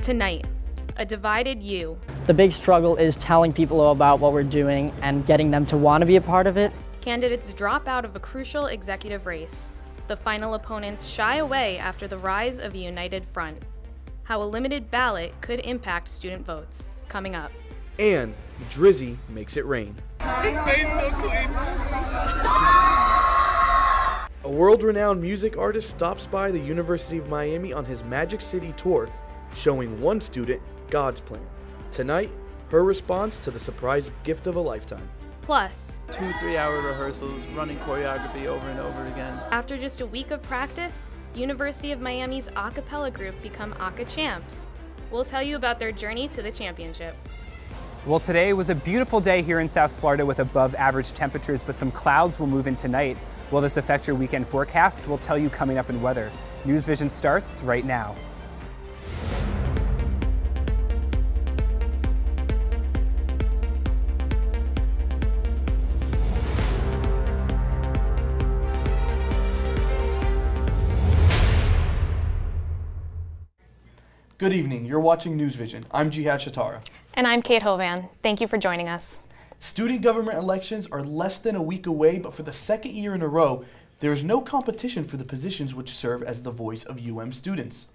Tonight, a divided U. The big struggle is telling people about what we're doing and getting them to want to be a part of it. Candidates drop out of a crucial executive race. The final opponents shy away after the rise of a united front. How a limited ballot could impact student votes. Coming up. And Drizzy makes it rain. His face so clean. A world-renowned music artist stops by the University of Miami on his Magic City tour, showing one student God's plan. Tonight, her response to the surprise gift of a lifetime. Plus, 2-3 hour rehearsals, running choreography over and over again. After just a week of practice, University of Miami's a cappella group become Aka Champs. We'll tell you about their journey to the championship. Well, today was a beautiful day here in South Florida with above average temperatures, but some clouds will move in tonight. Will this affect your weekend forecast? We'll tell you coming up in weather. NewsVision starts right now. Good evening, you're watching NewsVision. I'm Jihad Shatara. And I'm Kate Hovan. Thank you for joining us. Student government elections are less than a week away, but for the second year in a row, there is no competition for the positions which serve as the voice of UM students.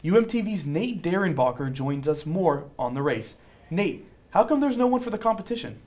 UMTV's Nate Derenbacher joins us more on the race. Nate, how come there's no one for the competition?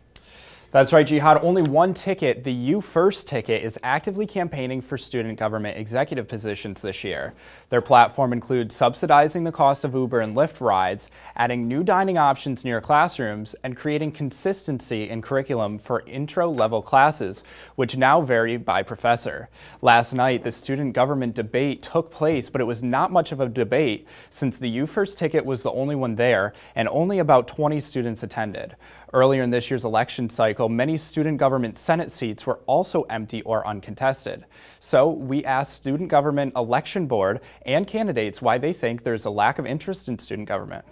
That's right, Jihad. Only one ticket, the U First ticket, is actively campaigning for student government executive positions this year. Their platform includes subsidizing the cost of Uber and Lyft rides, adding new dining options near classrooms, and creating consistency in curriculum for intro-level classes, which now vary by professor. Last night, the student government debate took place, but it was not much of a debate since the U First ticket was the only one there, and only about 20 students attended. Earlier in this year's election cycle, many student government Senate seats were also empty or uncontested. So we asked Student Government Election Board and candidates why they think there's a lack of interest in student government.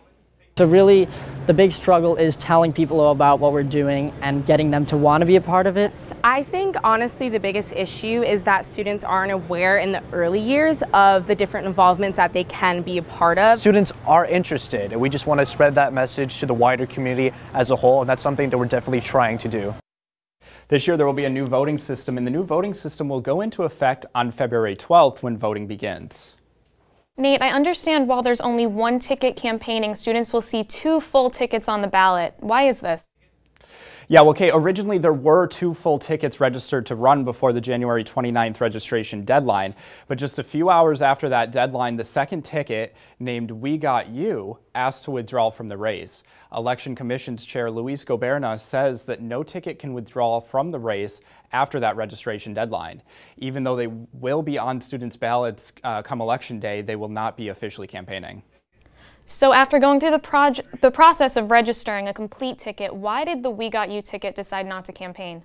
So really, the big struggle is telling people about what we're doing and getting them to want to be a part of it. I think honestly the biggest issue is that students aren't aware in the early years of the different involvements that they can be a part of. Students are interested, and we just want to spread that message to the wider community as a whole, and that's something that we're definitely trying to do. This year there will be a new voting system, and the new voting system will go into effect on February 12th when voting begins. Nate, I understand while there's only one ticket campaigning, students will see 2 full tickets on the ballot. Why is this? Yeah, well, Kate, originally there were 2 full tickets registered to run before the January 29th registration deadline, but just a few hours after that deadline, the second ticket, named We Got You, asked to withdraw from the race. Election Commission's Chair Luis Goberna says that no ticket can withdraw from the race after that registration deadline. Even though they will be on students' ballots come election day, they will not be officially campaigning. So after going through the process of registering a complete ticket, why did the We Got You ticket decide not to campaign?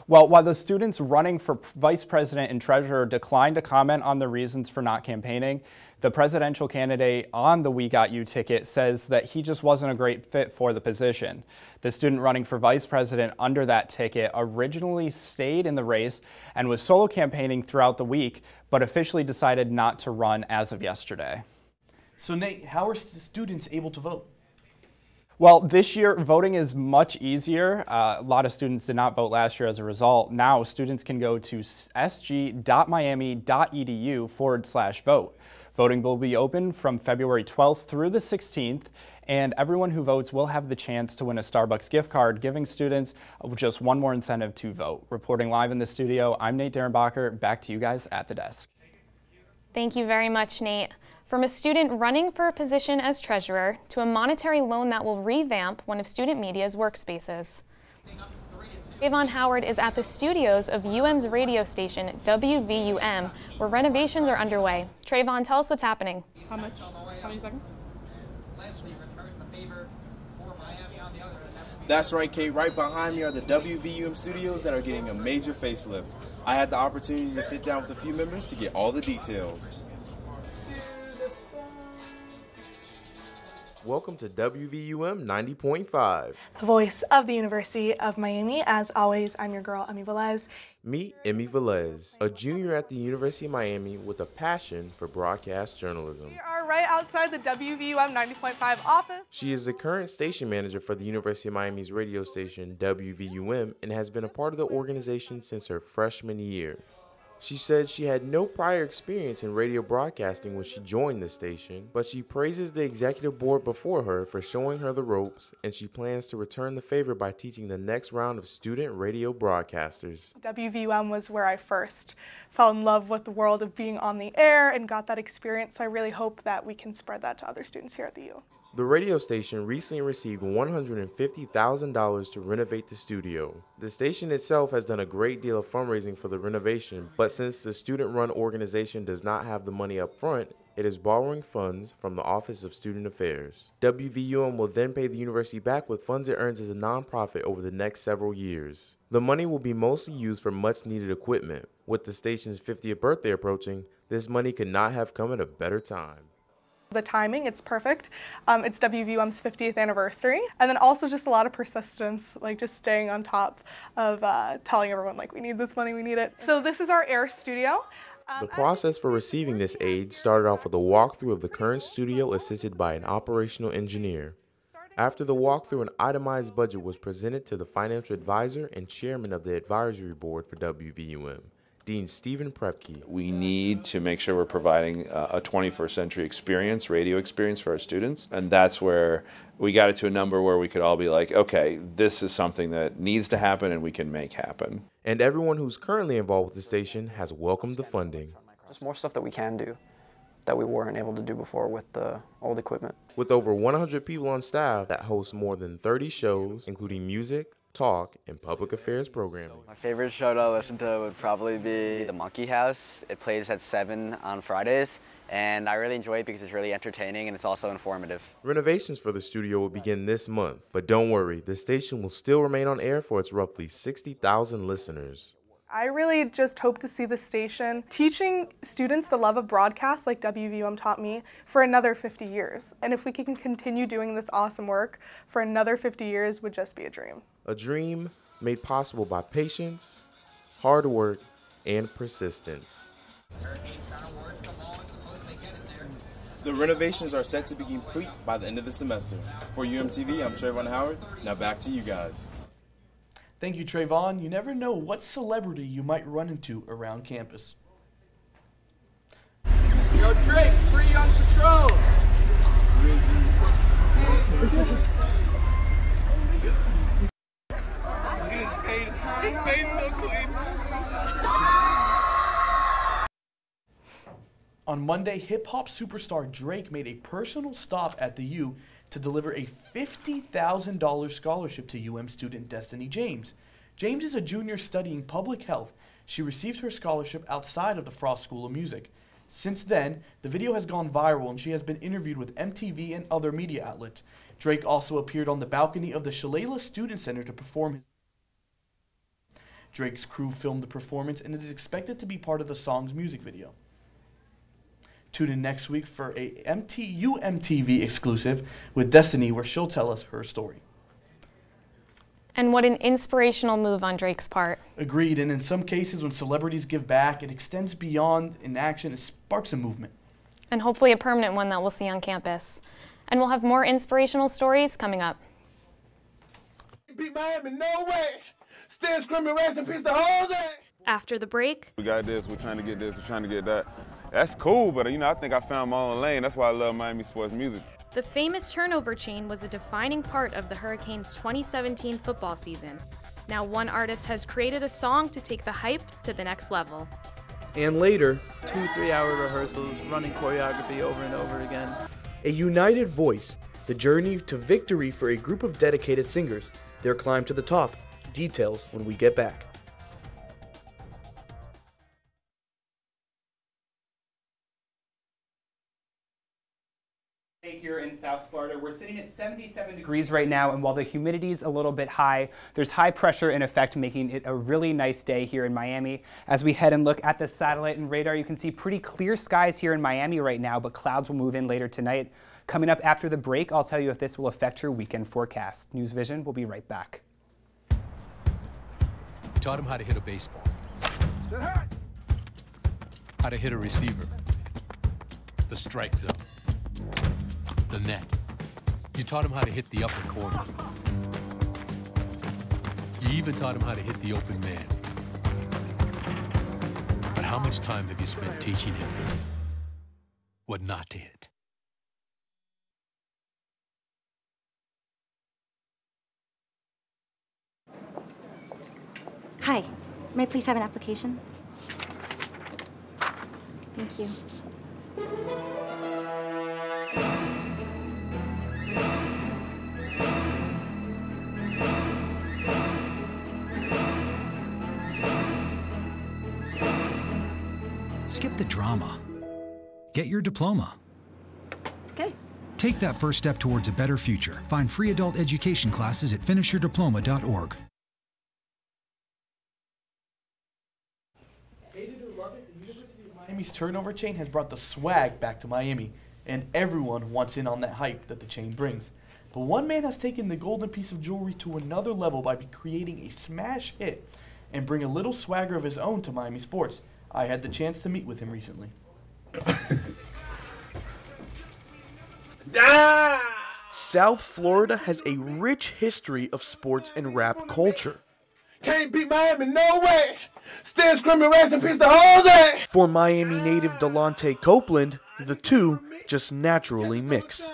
Well, while the students running for vice president and treasurer declined to comment on the reasons for not campaigning, the presidential candidate on the We Got You ticket says that he just wasn't a great fit for the position. The student running for vice president under that ticket originally stayed in the race and was solo campaigning throughout the week, but officially decided not to run as of yesterday. So Nate, how are students able to vote? Well, this year voting is much easier. A lot of students did not vote last year as a result. Now students can go to sg.miami.edu/vote. Voting will be open from February 12th through the 16th, and everyone who votes will have the chance to win a Starbucks gift card, giving students just one more incentive to vote. Reporting live in the studio, I'm Nate Derenbacher. Back to you guys at the desk. Thank you very much, Nate. From a student running for a position as treasurer to a monetary loan that will revamp one of student media's workspaces. Trayvon Howard is at the studios of UM's radio station, WVUM, where renovations are underway. Trayvon, tell us what's happening. How much? How many seconds? That's right, Kate. Right behind me are the WVUM studios that are getting a major facelift. I had the opportunity to sit down with a few members to get all the details. Welcome to WVUM 90.5. The voice of the University of Miami. As always, I'm your girl, Emmy Velez. Meet Emmy Velez, a junior at the University of Miami with a passion for broadcast journalism. We are right outside the WVUM 90.5 office. She is the current station manager for the University of Miami's radio station, WVUM, and has been a part of the organization since her freshman year. She said she had no prior experience in radio broadcasting when she joined the station, but she praises the executive board before her for showing her the ropes, and she plans to return the favor by teaching the next round of student radio broadcasters. WVUM was where I first fell in love with the world of being on the air and got that experience, so I really hope that we can spread that to other students here at the U. The radio station recently received $150,000 to renovate the studio. The station itself has done a great deal of fundraising for the renovation, but since the student-run organization does not have the money up front, it is borrowing funds from the Office of Student Affairs. WVUM will then pay the university back with funds it earns as a nonprofit over the next several years. The money will be mostly used for much-needed equipment. With the station's 50th birthday approaching, this money could not have come at a better time. The timing, it's perfect. It's WVUM's 50th anniversary. And then also just a lot of persistence, like just staying on top of telling everyone like we need this money, we need it. So this is our air studio. The process for receiving this aid started off with a walkthrough of the current studio assisted by an operational engineer. After the walkthrough, an itemized budget was presented to the financial advisor and chairman of the advisory board for WVUM, Dean Stephen Prepke. We need to make sure we're providing a 21st century experience, radio experience for our students, and that's where we got it to a number where we could all be like, okay, this is something that needs to happen and we can make happen. And everyone who's currently involved with the station has welcomed the funding. There's more stuff that we can do that we weren't able to do before with the old equipment. With over 100 people on staff that host more than 30 shows, including music, talk, and public affairs programming. My favorite show to listen to would probably be The Monkey House. It plays at 7 on Fridays, and I really enjoy it because it's really entertaining and it's also informative. Renovations for the studio will begin this month, but don't worry, the station will still remain on air for its roughly 60,000 listeners. I really just hope to see the station teaching students the love of broadcast like WVUM taught me for another 50 years. And if we can continue doing this awesome work for another 50 years would just be a dream. A dream made possible by patience, hard work, and persistence. The renovations are set to be complete by the end of the semester. For UMTV, I'm Trayvon Howard. Now back to you guys. Thank you, Trayvon. You never know what celebrity you might run into around campus. Yo, Drake, free on patrol. His face so clean. On Monday, hip-hop superstar Drake made a personal stop at the U to deliver a $50,000 scholarship to UM student Destiny James. James is a junior studying public health. She received her scholarship outside of the Frost School of Music. Since then, the video has gone viral and she has been interviewed with MTV and other media outlets. Drake also appeared on the balcony of the Shalala Student Center to perform his. Drake's crew filmed the performance and it is expected to be part of the song's music video. Tune in next week for a UMTV exclusive with Destiny where she'll tell us her story. And what an inspirational move on Drake's part. Agreed, and in some cases when celebrities give back, it extends beyond an action, it sparks a movement. And hopefully a permanent one that we'll see on campus. And we'll have more inspirational stories coming up. Beat Miami, no way! Still screaming, rest in peace to Jose! After the break. We got this, we're trying to get this, we're trying to get that. That's cool, but you know, I think I found my own lane. That's why I love Miami sports music. The famous turnover chain was a defining part of the Hurricanes' 2017 football season. Now one artist has created a song to take the hype to the next level. And later, 2-3 hour rehearsals, running choreography over and over again. A united voice, the journey to victory for a group of dedicated singers, their climb to the top. Details when we get back. Here in South Florida, we're sitting at 77 degrees right now, and while the humidity is a little bit high, there's high pressure in effect, making it a really nice day here in Miami. As we head and look at the satellite and radar, you can see pretty clear skies here in Miami right now, but clouds will move in later tonight. Coming up after the break, I'll tell you if this will affect your weekend forecast. NewsVision will be right back. We taught him how to hit a baseball, how to hit a receiver, the strike zone. The net. You taught him how to hit the upper corner. You even taught him how to hit the open man. But how much time have you spent teaching him what not to hit? Hi, may I please have an application? Thank you. Skip the drama. Get your diploma. Okay. Take that first step towards a better future. Find free adult education classes at finishyourdiploma.org. Miami's turnover chain has brought the swag back to Miami, and everyone wants in on that hype that the chain brings. But one man has taken the golden piece of jewelry to another level by creating a smash hit and bring a little swagger of his own to Miami sports. I had the chance to meet with him recently. South Florida has a rich history of sports and rap culture. Can't beat Miami, no way. Still screaming, rest in peace to Jose. For Miami native Delonte Copeland, the two just naturally mix.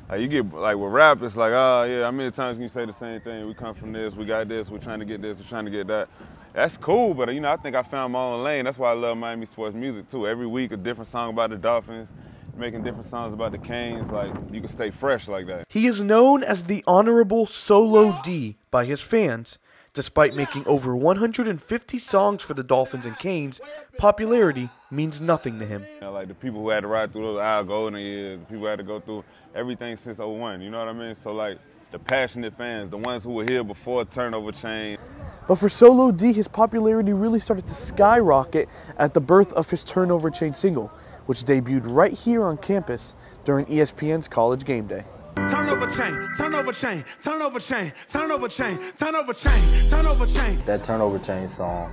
Like you get like with rap, it's like, oh yeah, how many times can you say the same thing? We come from this, we got this, we're trying to get this, we're trying to get that. That's cool, but you know, I think I found my own lane. That's why I love Miami sports music too. Every week a different song about the Dolphins, making different songs about the Canes. Like you can stay fresh like that. He is known as the Honorable Solo D by his fans. Despite making over 150 songs for the Dolphins and Canes, popularity means nothing to him. You know, like the people who had to ride through those Al Golden years, the people who had to go through everything since '01, you know what I mean? So like the passionate fans, the ones who were here before turnover change. But for Solo D, his popularity really started to skyrocket at the birth of his Turnover Chain single, which debuted right here on campus during ESPN's College Game Day. Turnover chain, turnover chain, turnover chain, turnover chain, turnover chain, turnover chain. That Turnover Chain song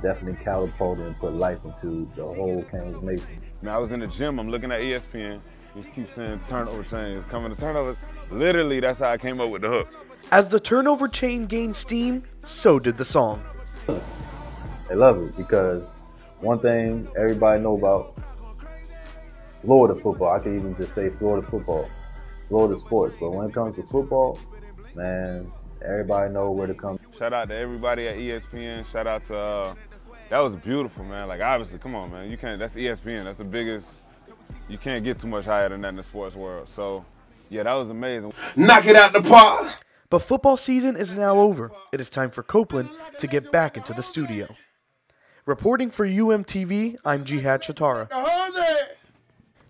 definitely catapulted and put life into the whole Canes Nation. Now I was in the gym, I'm looking at ESPN, just keep saying turnover chains, coming to turnovers. Literally, that's how I came up with the hook. As the Turnover Chain gained steam, so did the song. They love it because one thing everybody know about Florida football, I could even just say Florida football, Florida sports, but when it comes to football, man, everybody know where to come. Shout out to everybody at ESPN. Shout out to, that was beautiful, man. Like obviously, come on, man. You can't, that's ESPN, that's the biggest, you can't get too much higher than that in the sports world. So, yeah, that was amazing. Knock it out the park. But football season is now over. It is time for Copeland to get back into the studio. Reporting for UMTV, I'm Jihad Shatara.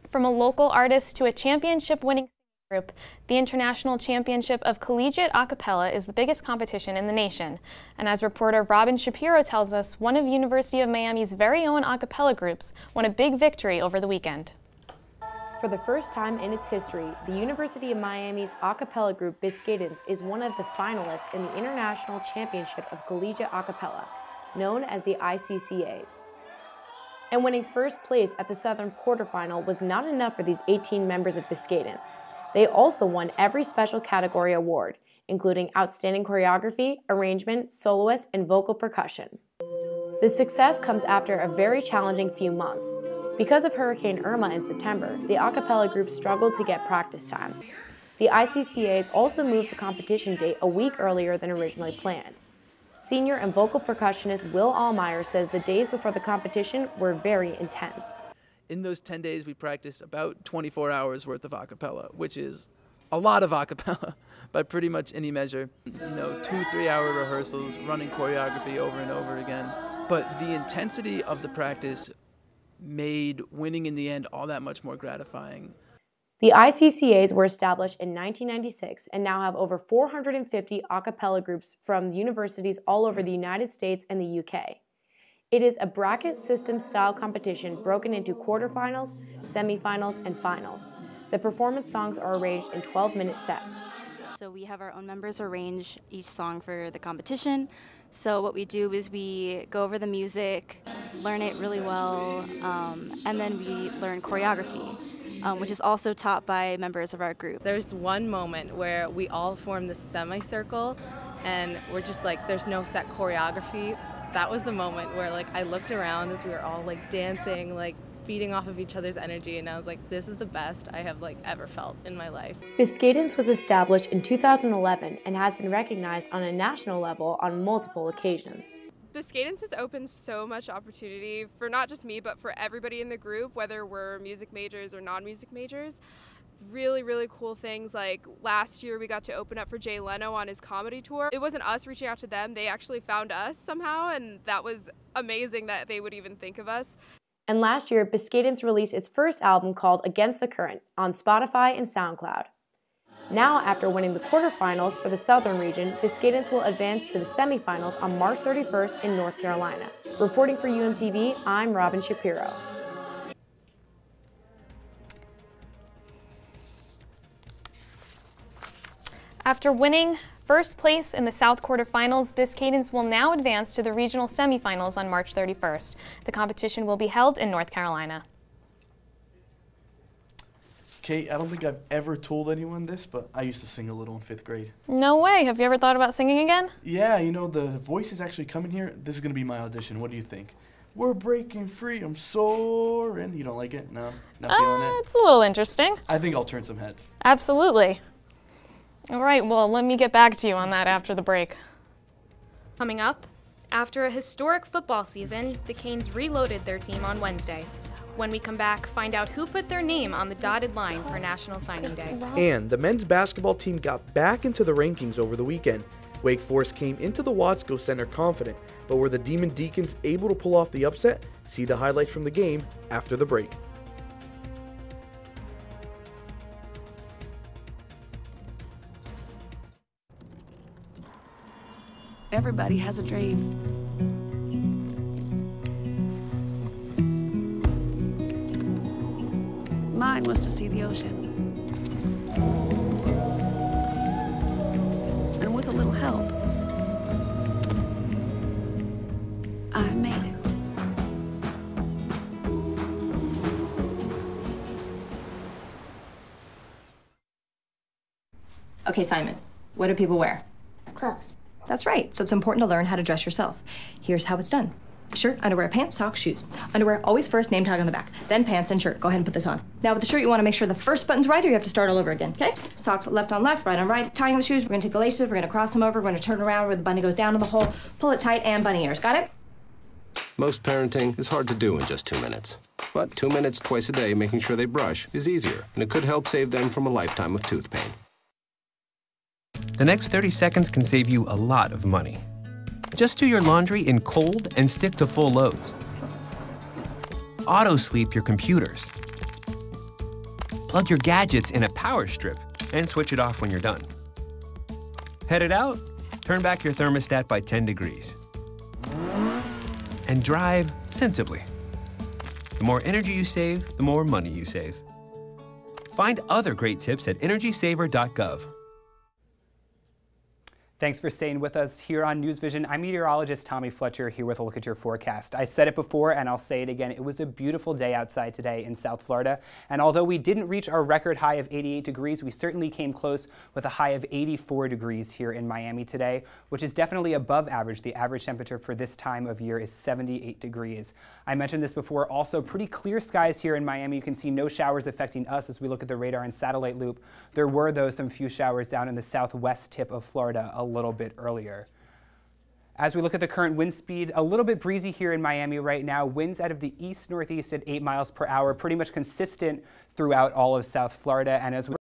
From a local artist to a championship-winning group, the International Championship of Collegiate A Cappella is the biggest competition in the nation. And as reporter Robin Shapiro tells us, one of University of Miami's very own a cappella groups won a big victory over the weekend. For the first time in its history, the University of Miami's a cappella group Biscaytans is one of the finalists in the International Championship of Collegiate A Cappella, known as the ICCAs. And winning first place at the Southern quarterfinal was not enough for these 18 members of Biscaytans. They also won every special category award, including Outstanding Choreography, Arrangement, Soloist, and Vocal Percussion. The success comes after a very challenging few months. Because of Hurricane Irma in September, the a cappella group struggled to get practice time. The ICCAs also moved the competition date a week earlier than originally planned. Senior and vocal percussionist Will Allmeyer says the days before the competition were very intense. In those 10 days, we practiced about 24 hours worth of a cappella, which is a lot of a cappella by pretty much any measure. You know, 2-3 hour rehearsals, running choreography over and over again. But the intensity of the practice made winning in the end all that much more gratifying. The ICCAs were established in 1996 and now have over 450 a cappella groups from universities all over the United States and the UK. It is a bracket system style competition broken into quarterfinals, semifinals, and finals. The performance songs are arranged in 12-minute sets. So we have our own members arrange each song for the competition. So what we do is we go over the music, learn it really well, and then we learn choreography. which is also taught by members of our group. There's one moment where we all form this semicircle and we're just like, there's no set choreography. That was the moment where like I looked around as we were all like dancing, like feeding off of each other's energy, and I was like, this is the best I have like ever felt in my life. Biscayden's was established in 2011 and has been recognized on a national level on multiple occasions. Biscayden's has opened so much opportunity for not just me, but for everybody in the group, whether we're music majors or non-music majors. Really, really cool things, like last year we got to open up for Jay Leno on his comedy tour. It wasn't us reaching out to them, they actually found us somehow, and that was amazing that they would even think of us. And last year, Biscayden's released its first album called Against the Current on Spotify and SoundCloud. Now, after winning the quarterfinals for the Southern region, Biscayden's will advance to the semifinals on March 31st in North Carolina. Reporting for UMTV, I'm Robin Shapiro. After winning first place in the South quarterfinals, Biscayden's will now advance to the regional semifinals on March 31st. The competition will be held in North Carolina. Kate, I don't think I've ever told anyone this, but I used to sing a little in 5th grade. No way. Have you ever thought about singing again? Yeah, you know, the voice is actually coming here. This is going to be my audition. What do you think? We're breaking free, I'm soaring. You don't like it? No? Not feeling it? It's a little interesting. I think I'll turn some heads. Absolutely. All right, well, let me get back to you on that after the break. Coming up, after a historic football season, the Canes reloaded their team on Wednesday. When we come back, find out who put their name on the dotted line for National Signing Day. And the men's basketball team got back into the rankings over the weekend. Wake Forest came into the Watsco Center confident, but were the Demon Deacons able to pull off the upset? See the highlights from the game after the break. Everybody has a dream. Mine was to see the ocean. And with a little help, I made it. Okay, Simon, what do people wear? Clothes. That's right, so it's important to learn how to dress yourself. Here's how it's done. Shirt, underwear, pants, socks, shoes. Underwear, always first, name tag on the back. Then pants and shirt. Go ahead and put this on. Now with the shirt, you want to make sure the first button's right or you have to start all over again, okay? Socks left on left, right on right. Tying the shoes, we're going to take the laces, we're going to cross them over, we're going to turn around where the bunny goes down in the hole, pull it tight, and bunny ears. Got it? Most parenting is hard to do in just 2 minutes. But 2 minutes twice a day making sure they brush is easier, and it could help save them from a lifetime of tooth pain. The next 30 seconds can save you a lot of money. Just do your laundry in cold and stick to full loads. Auto-sleep your computers. Plug your gadgets in a power strip and switch it off when you're done. Headed out? Turn back your thermostat by 10 degrees. And drive sensibly. The more energy you save, the more money you save. Find other great tips at energysaver.gov. Thanks for staying with us here on NewsVision. I'm meteorologist Tommy Fletcher here with a look at your forecast. I said it before and I'll say it again. It was a beautiful day outside today in South Florida. And although we didn't reach our record high of 88 degrees, we certainly came close with a high of 84 degrees here in Miami today, which is definitely above average. The average temperature for this time of year is 78 degrees. I mentioned this before, also pretty clear skies here in Miami. You can see no showers affecting us as we look at the radar and satellite loop. There were, though, some few showers down in the southwest tip of Florida a little bit earlier. As we look at the current wind speed, a little bit breezy here in Miami right now. Winds out of the east-northeast at 8 miles per hour, pretty much consistent throughout all of South Florida. And as we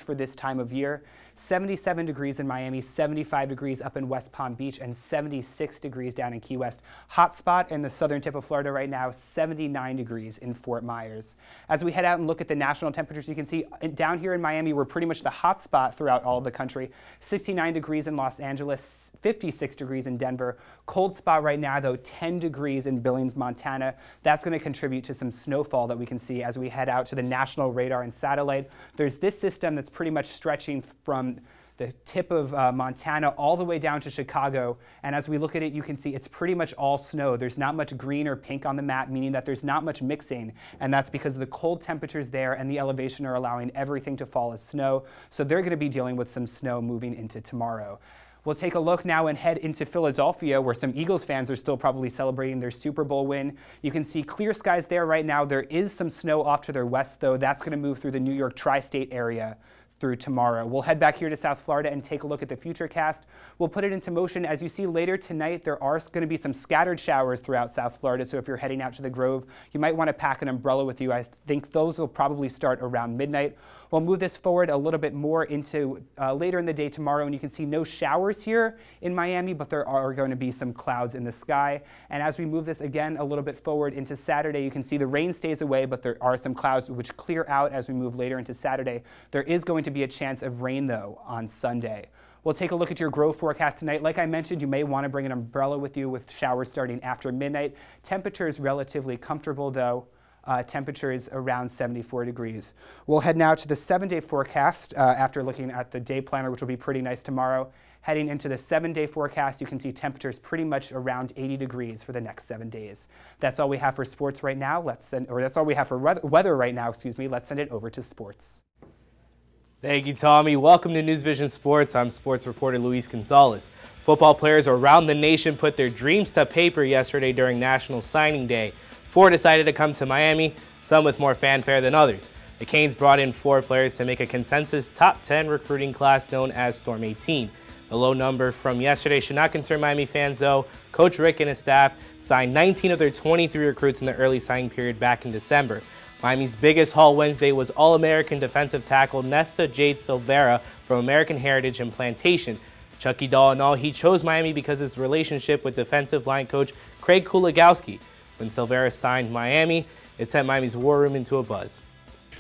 for this time of year, 77 degrees in Miami, 75 degrees up in West Palm Beach, and 76 degrees down in Key West. Hot spot in the southern tip of Florida right now, 79 degrees in Fort Myers. As we head out and look at the national temperatures, you can see down here in Miami, we're pretty much the hot spot throughout all of the country. 69 degrees in Los Angeles, 56 degrees in Denver. Cold spot right now, though, 10 degrees in Billings, Montana. That's going to contribute to some snowfall that we can see as we head out to the national radar and satellite. There's this system that's pretty much stretching from the tip of Montana all the way down to Chicago. And as we look at it, you can see it's pretty much all snow. There's not much green or pink on the map, meaning that there's not much mixing. And that's because of the cold temperatures there and the elevation are allowing everything to fall as snow. So they're going to be dealing with some snow moving into tomorrow. We'll take a look now and head into Philadelphia, where some Eagles fans are still probably celebrating their Super Bowl win. You can see clear skies there right now. There is some snow off to their west, though. That's going to move through the New York tri-state area through tomorrow. We'll head back here to South Florida and take a look at the futurecast. We'll put it into motion. As you see later tonight, there are going to be some scattered showers throughout South Florida, so if you're heading out to the Grove, you might want to pack an umbrella with you. I think those will probably start around midnight. We'll move this forward a little bit more into later in the day tomorrow, and you can see no showers here in Miami, but there are going to be some clouds in the sky. And as we move this again a little bit forward into Saturday, you can see the rain stays away, but there are some clouds which clear out as we move later into Saturday. There is going to be a chance of rain, though, on Sunday. We'll take a look at your Grove forecast tonight. Like I mentioned, you may want to bring an umbrella with you with showers starting after midnight. Temperature is relatively comfortable, though. Temperature is around 74 degrees. We'll head now to the 7-day forecast after looking at the day planner, which will be pretty nice tomorrow. Heading into the 7-day forecast, you can see temperatures pretty much around 80 degrees for the next 7 days. That's all we have for sports right now. That's all we have for weather right now, excuse me. Let's send it over to sports. Thank you, Tommy. Welcome to NewsVision Sports. I'm sports reporter Luis Gonzalez. Football players around the nation put their dreams to paper yesterday during National Signing Day. 4 decided to come to Miami, some with more fanfare than others. The Canes brought in 4 players to make a consensus top 10 recruiting class known as Storm 18. The low number from yesterday should not concern Miami fans, though. Coach Rick and his staff signed 19 of their 23 recruits in the early signing period back in December. Miami's biggest haul Wednesday was All-American defensive tackle Nesta Jade Silvera from American Heritage and Plantation. Chucky Doll and all, he chose Miami because of his relationship with defensive line coach Craig Kuligowski. When Silvera signed Miami, it sent Miami's war room into a buzz.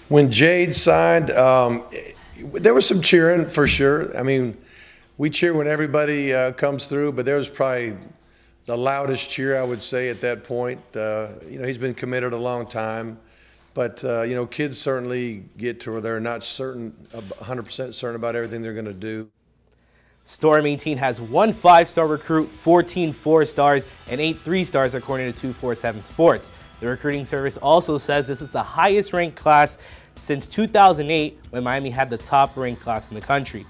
When Jade signed, there was some cheering for sure. I mean, we cheer when everybody comes through, but there was probably the loudest cheer, I would say, at that point. You know, he's been committed a long time, but you know, kids certainly get to where they're not certain, 100% certain about everything they're going to do. Storm 18 has 1 5-star recruit, 14 4-stars, and 8 3-stars according to 247 Sports. The recruiting service also says this is the highest ranked class since 2008 when Miami had the top ranked class in the country.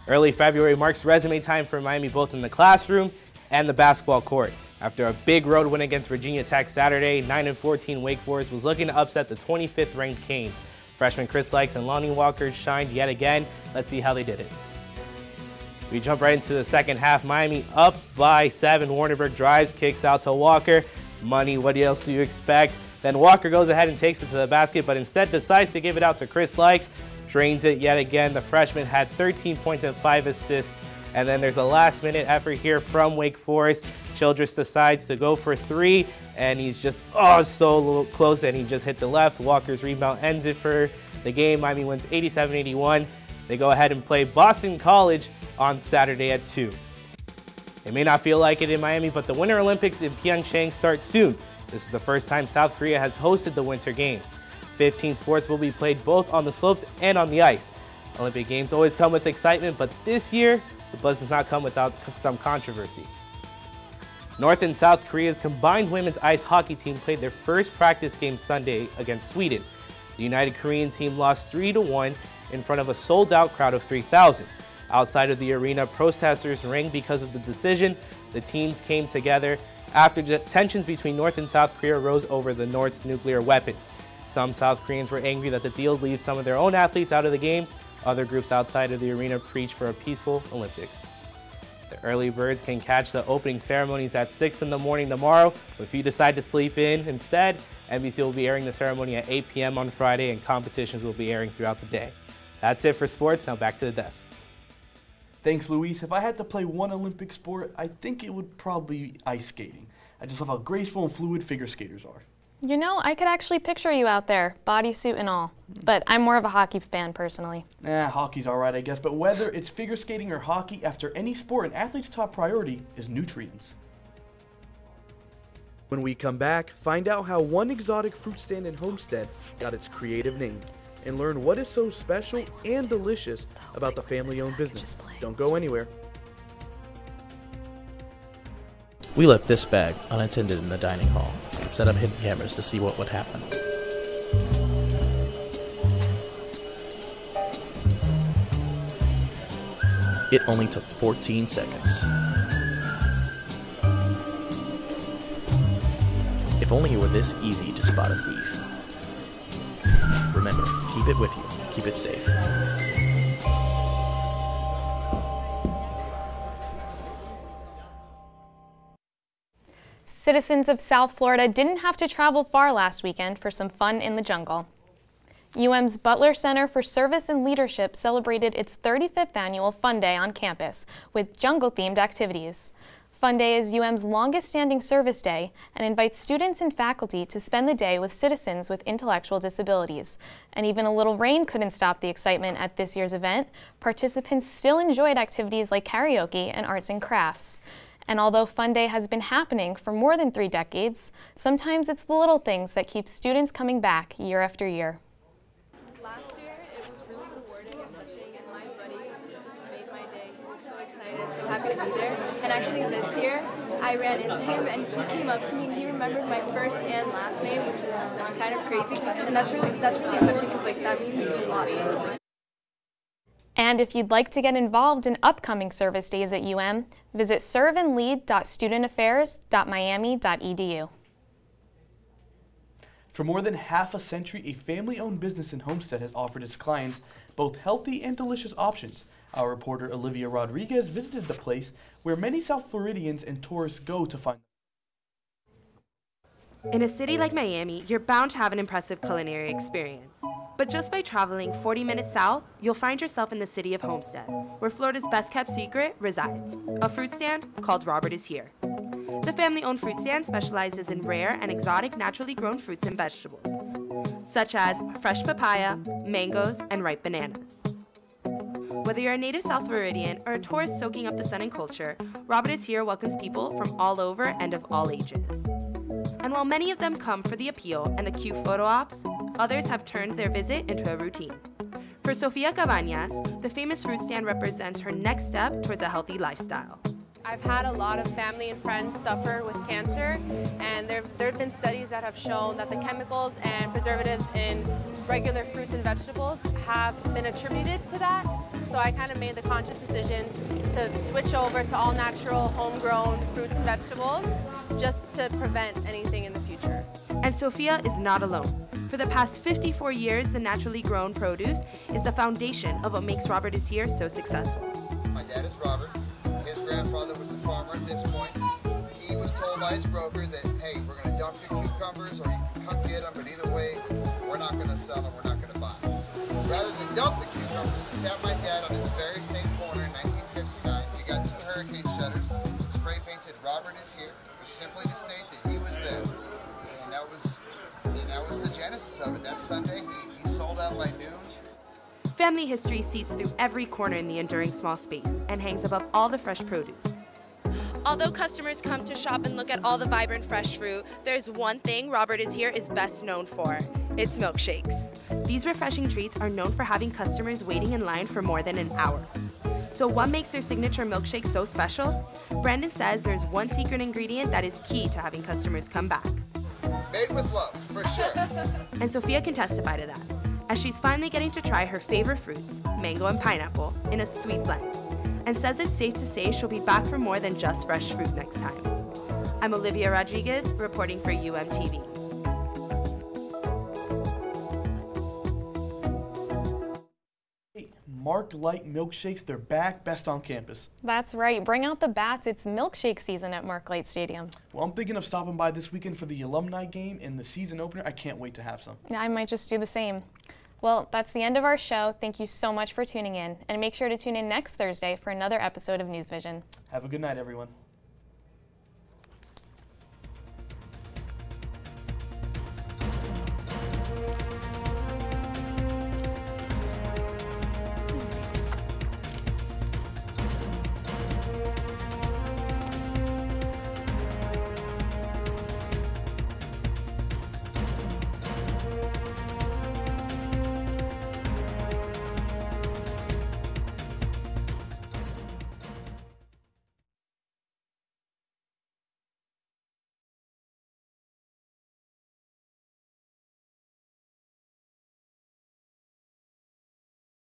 Early February marks resume time for Miami both in the classroom and the basketball court. After a big road win against Virginia Tech Saturday, 9-14 Wake Forest was looking to upset the 25th ranked Canes. Freshman Chris Lykes and Lonnie Walker shined yet again. Let's see how they did it. We jump right into the second half. Miami up by 7. Warnerberg drives, kicks out to Walker. Money, what else do you expect? Then Walker goes ahead and takes it to the basket, but instead decides to give it out to Chris Lykes. Drains it yet again. The freshman had 13 points and 5 assists. And then there's a last-minute effort here from Wake Forest. Childress decides to go for 3, and he's just, so close, and he just hits it left. Walker's rebound ends it for the game. Miami wins 87-81. They go ahead and play Boston College on Saturday at 2. It may not feel like it in Miami, but the Winter Olympics in Pyeongchang start soon. This is the first time South Korea has hosted the Winter Games. 15 sports will be played both on the slopes and on the ice. Olympic Games always come with excitement, but this year, the buzz does not come without some controversy. North and South Korea's combined women's ice hockey team played their first practice game Sunday against Sweden. The United Korean team lost 3-1 in front of a sold-out crowd of 3,000. Outside of the arena, protesters rang because of the decision. The teams came together after tensions between North and South Korea rose over the North's nuclear weapons. Some South Koreans were angry that the deal leaves some of their own athletes out of the games. Other groups outside of the arena preach for a peaceful Olympics. The early birds can catch the opening ceremonies at 6 in the morning tomorrow. If you decide to sleep in instead, NBC will be airing the ceremony at 8 p.m. on Friday, and competitions will be airing throughout the day. That's it for sports. Now back to the desk. Thanks, Luis. If I had to play one Olympic sport, I think it would probably be ice skating. I just love how graceful and fluid figure skaters are. You know, I could actually picture you out there, bodysuit and all. But I'm more of a hockey fan personally. Hockey's all right, I guess. But whether it's figure skating or hockey, after any sport, an athlete's top priority is nutrients. When we come back, find out how one exotic fruit stand in Homestead got its creative name. and learn what is so special and delicious about the family-owned business. Don't go anywhere. We left this bag unattended in the dining hall and set up hidden cameras to see what would happen. It only took 14 seconds. If only it were this easy to spot a thief. Remember, keep it with you. Keep it safe. Citizens of South Florida didn't have to travel far last weekend for some fun in the jungle. UM's Butler Center for Service and Leadership celebrated its 35th annual Fun Day on campus with jungle-themed activities. Fun Day is UM's longest-standing service day and invites students and faculty to spend the day with citizens with intellectual disabilities. And even a little rain couldn't stop the excitement at this year's event. Participants still enjoyed activities like karaoke and arts and crafts. And although Fun Day has been happening for more than 3 decades, sometimes it's the little things that keep students coming back year after year. Last year, it was really rewarding and touching, and my buddy just made my day. He was so excited, so happy to be there. And actually this year, I ran into him, and he came up to me, and he remembered my first and last name, which is kind of crazy. And that's really touching, because like that means a lot to me. And if you'd like to get involved in upcoming service days at UM, visit serveandlead.studentaffairs.miami.edu. For more than half a century, a family-owned business in Homestead has offered its clients both healthy and delicious options. Our reporter Olivia Rodriguez visited the place where many South Floridians and tourists go to find. In a city like Miami, you're bound to have an impressive culinary experience. But just by traveling 40 minutes south, you'll find yourself in the city of Homestead, where Florida's best-kept secret resides, a fruit stand called Robert is Here. The family-owned fruit stand specializes in rare and exotic naturally grown fruits and vegetables, such as fresh papaya, mangoes, and ripe bananas. Whether you're a native South Floridian or a tourist soaking up the sun and culture, Robert is Here welcomes people from all over and of all ages. And while many of them come for the appeal and the cute photo ops, others have turned their visit into a routine. For Sofia Cabañas, the famous fruit stand represents her next step towards a healthy lifestyle. I've had a lot of family and friends suffer with cancer, and there have been studies that have shown that the chemicals and preservatives in regular fruits and vegetables have been attributed to that. So I kind of made the conscious decision to switch over to all natural, homegrown fruits and vegetables just to prevent anything in the future. And Sofia is not alone. For the past 54 years, the naturally grown produce is the foundation of what makes Robert is Here so successful. My dad is Robert. His grandfather was the farmer at this point. He was told by his broker that, hey, we're going to dump your cucumbers or you can come get them, but either way, we're not going to sell them, we're not going to buy them. Rather than dump the cucumbers, he sat my dad on this very same corner in 1959. We got 2 hurricane shutters, spray painted Robert is Here, which simply to state that he was there. And that was the genesis of it. That Sunday, he sold out by noon. Family history seeps through every corner in the enduring small space and hangs above all the fresh produce. Although customers come to shop and look at all the vibrant fresh fruit, there's one thing Robert is Here is best known for. It's milkshakes. These refreshing treats are known for having customers waiting in line for more than an hour. So what makes their signature milkshake so special? Brandon says there's one secret ingredient that is key to having customers come back. Made with love, for sure. And Sofia can testify to that, as she's finally getting to try her favorite fruits, mango and pineapple, in a sweet blend, and says it's safe to say she'll be back for more than just fresh fruit next time. I'm Olivia Rodriguez, reporting for UMTV. Mark Light milkshakes, they're back, best on campus. That's right. Bring out the bats. It's milkshake season at Mark Light Stadium. Well, I'm thinking of stopping by this weekend for the alumni game and the season opener. I can't wait to have some. Yeah, I might just do the same. Well, that's the end of our show. Thank you so much for tuning in. And make sure to tune in next Thursday for another episode of NewsVision. Have a good night, everyone.